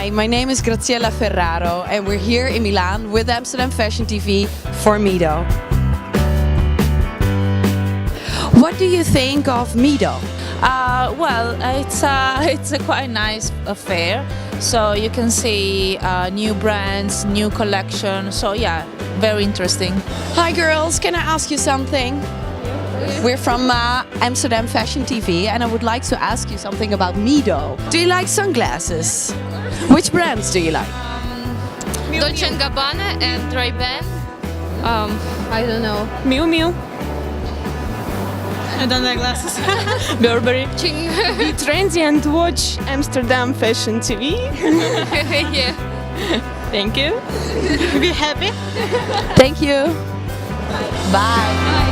Hi, my name is Graziella Ferraro and we're here in Milan with Amsterdam Fashion TV for Mido. What do you think of Mido? It's a quite nice affair. So you can see new brands, new collection. So yeah, very interesting. Hi girls, can I ask you something? We're from Amsterdam Fashion TV and I would like to ask you something about Mido. Do you like sunglasses? Which brands do you like? Dolce & Gabbana and Ray-Ban. I don't know. Miu Miu. I don't like glasses. Burberry. Be trendy and watch Amsterdam Fashion TV. Yeah. Thank you. Be happy. Thank you. Bye.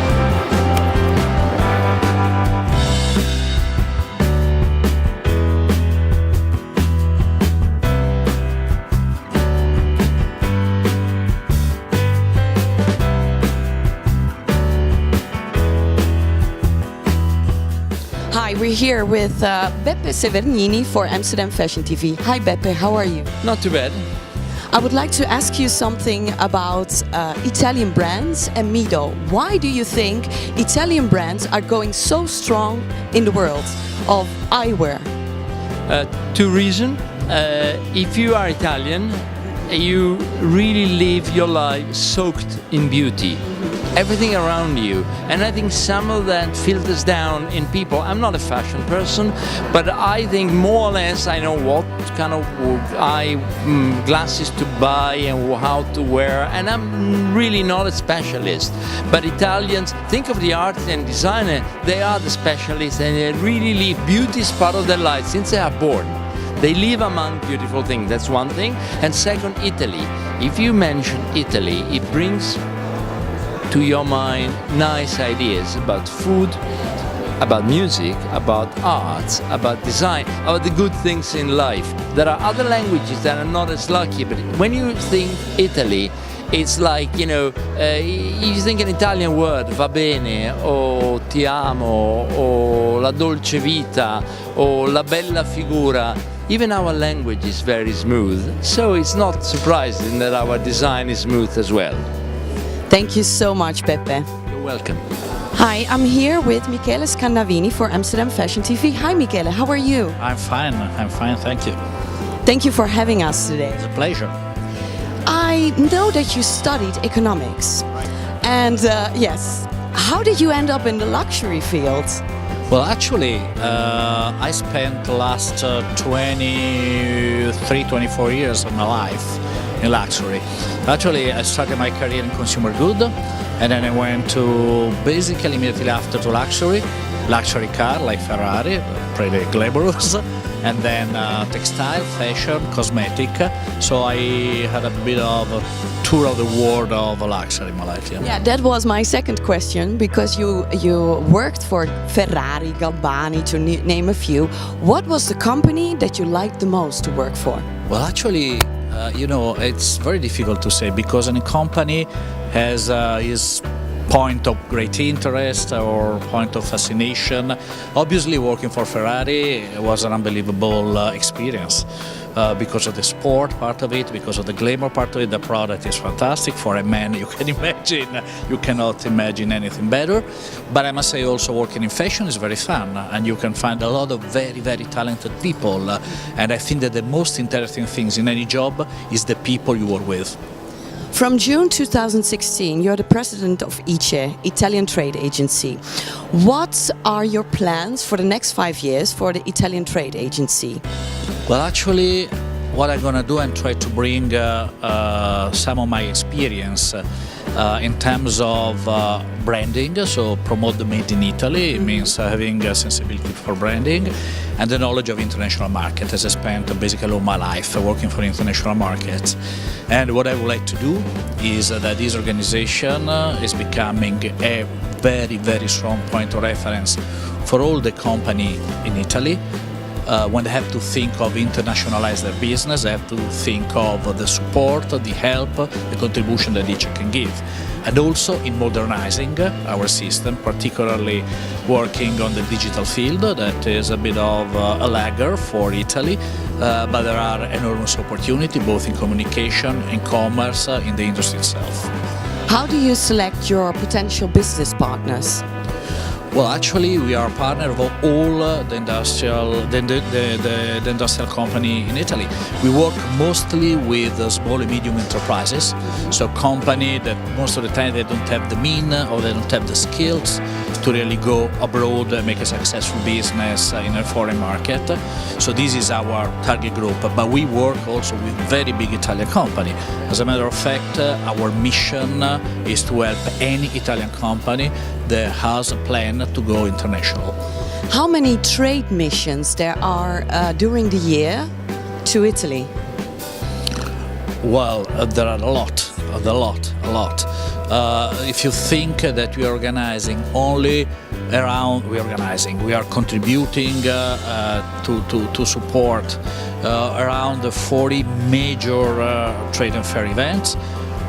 Hi, we're here with Beppe Severnini for Amsterdam Fashion TV. Hi Beppe, how are you? Not too bad. I would like to ask you something about Italian brands and Mido. Why do you think Italian brands are going so strong in the world of eyewear? Two reasons. If you are Italian, you really live your life soaked in beauty. Everything around you, and I think some of that filters down in people. I'm not a fashion person, but I think more or less I know what kind of glasses to buy and how to wear, and I'm really not a specialist. But Italians, think of the artist and designer, they are the specialists and they really live beauty is part of their life since they are born. They live among beautiful things, that's one thing. And second, Italy. If you mention Italy, it brings to your mind nice ideas about food, about music, about art, about design, about the good things in life. There are other languages that are not as lucky, but when you think Italy, it's like, you think an Italian word, va bene, or ti amo, or la dolce vita, or la bella figura. Even our language is very smooth, so it's not surprising that our design is smooth as well. Thank you so much, Beppe. You're welcome. Hi, I'm here with Michele Scannavini for Amsterdam Fashion TV. Hi, Michele, how are you? I'm fine, thank you. Thank you for having us today. It's a pleasure. I know that you studied economics. And yes, how did you end up in the luxury field? Well, actually, I spent the last 24 years of my life in luxury. Actually, I started my career in consumer good, and then I went to basically immediately after to luxury car like Ferrari, pretty glamorous, and then textile, fashion, cosmetic. So I had a bit of a tour of the world of luxury in my life. Yeah, that was my second question, because you worked for Ferrari, Galbani, to name a few. What was the company that you liked the most to work for? Well, actually, it's very difficult to say, because any company has its point of great interest or point of fascination. Obviously, working for Ferrari was an unbelievable experience because of the sport part of it, because of the glamour part of it. The product is fantastic. For a man, you cannot imagine anything better. But I must say also working in fashion is very fun, and you can find a lot of very, very talented people. And I think that the most interesting things in any job is the people you work with. From June 2016, you're the president of ICE, Italian Trade Agency. What are your plans for the next 5 years for the Italian Trade Agency? Well, actually, what I'm going to do and try to bring some of my experience in terms of branding, so promote the made in Italy. It means having a sensibility for branding and the knowledge of international market, as I spent basically all my life working for international markets. And what I would like to do is that this organization is becoming a very, very strong point of reference for all the company in Italy. When they have to think of internationalize their business, they have to think of the support, the help, the contribution that each can give. and also in modernizing our system, particularly working on the digital field that is a bit of a lagger for Italy, but there are enormous opportunity both in communication and commerce in the industry itself. How do you select your potential business partners? Well, actually, we are a partner of all the industrial company in Italy. We work mostly with small and medium enterprises, so company that most of the time they don't have the mean or they don't have the skills to really go abroad and make a successful business in a foreign market. So this is our target group, but we work also with very big Italian company. As a matter of fact, our mission is to help any Italian company that has a plan to go international. How many trade missions there are during the year to Italy? Well, there are a lot. If you think that we are organizing only around, we are contributing to support around 40 major trade and fair events,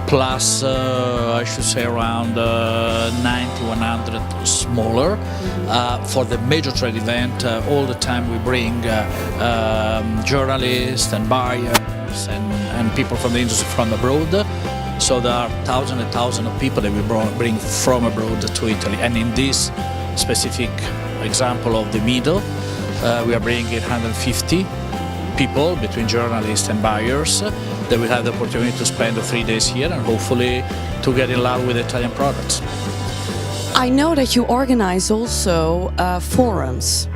plus I should say around 90-100 smaller. For the major trade event, all the time we bring journalists and buyers and people from the industry from abroad. So there are thousands and thousands of people that we bring from abroad to Italy. And in this specific example of the middle, we are bringing 150 people between journalists and buyers that will have the opportunity to spend 3 days here and hopefully to get in love with Italian products. I know that you organize also forums,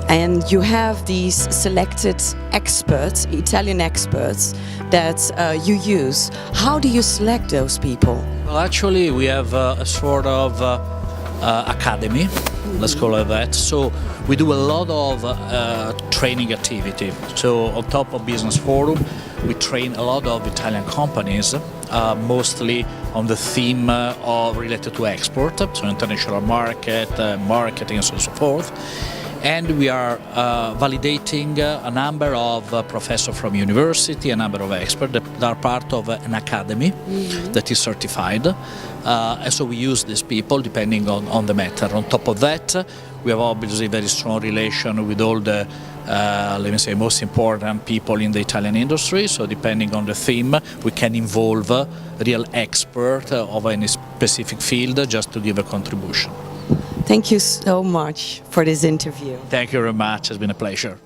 and you have these selected experts, Italian experts, that you use. How do you select those people? Well, actually, we have a sort of academy, let's call it that. So we do a lot of training activity. So on top of business forum, we train a lot of Italian companies, mostly on the theme of related to export, so international market, marketing, and so on and so forth. And we are validating a number of professors from university, a number of experts that are part of an academy that is certified. And so we use these people depending on the matter. On top of that, we have obviously very strong relation with all the, let me say, most important people in the Italian industry. So depending on the theme, we can involve a real expert of any specific field just to give a contribution. Thank you so much for this interview. Thank you very much. It's been a pleasure.